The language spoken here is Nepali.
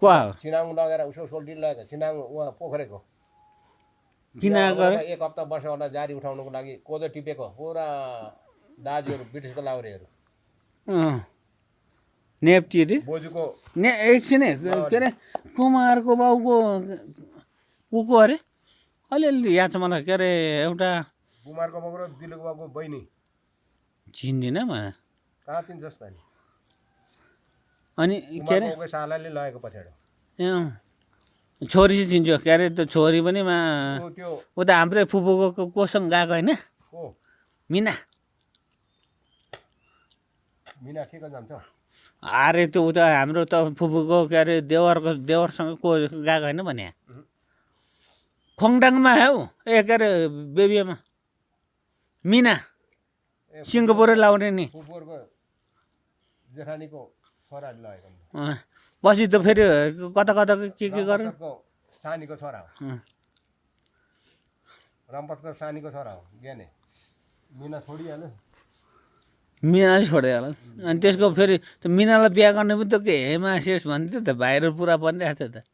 क्वा छिनाङ लगेर उसो सोल्टी लगेको छिनाङ उहाँ पोखरेको किन गरे 1 हप्ता वर्षवटा जारी उठाउनको लागि कोदो टिपेको पुरा दाजुहरू ब्रिटिसको लाउरेहरू नेप्टी रे बोजूको ने एकछिन है के अरे कुमारको बाउको को अरे अलिअलि याद छ मलाई के अरे एउटा कुमारको बाबु र दिलुको बाबुको बहिनी चिन्दिनँ म कहाँ चिन्छस् त नि अनि के अरे कुमारको सालाले लगेको पछाडि छोरी चाहिँ चिन्छु के अरे त्यो छोरी पनि त्यो उता हाम्रै फुपूको कोसँग गएको होइन को मिना मिना के को जान्छ अरे त्यो उता हाम्रो त फुपूको के अरे देवरसँग को गएको होइन भने खोङडाङमा हौ ए के अरे बेबियामा मिना सिङ्गापुर लाउने नि फुपूहरूको जेठानीको छोराले लगेको पछि त फेरि कता कता के गर्यो सानीको छोरा हो रम्पतको सानीको छोरा हो ज्ञाने मिना छोडिहाल्यो मिनाले छोडिहाल्यो अनि त्यसको फेरि त्यो मिनालाई बिहा गर्ने पनि त के हेमा शेष भन्थ्यो त भाइरल पुरा बनिरहेको थियो त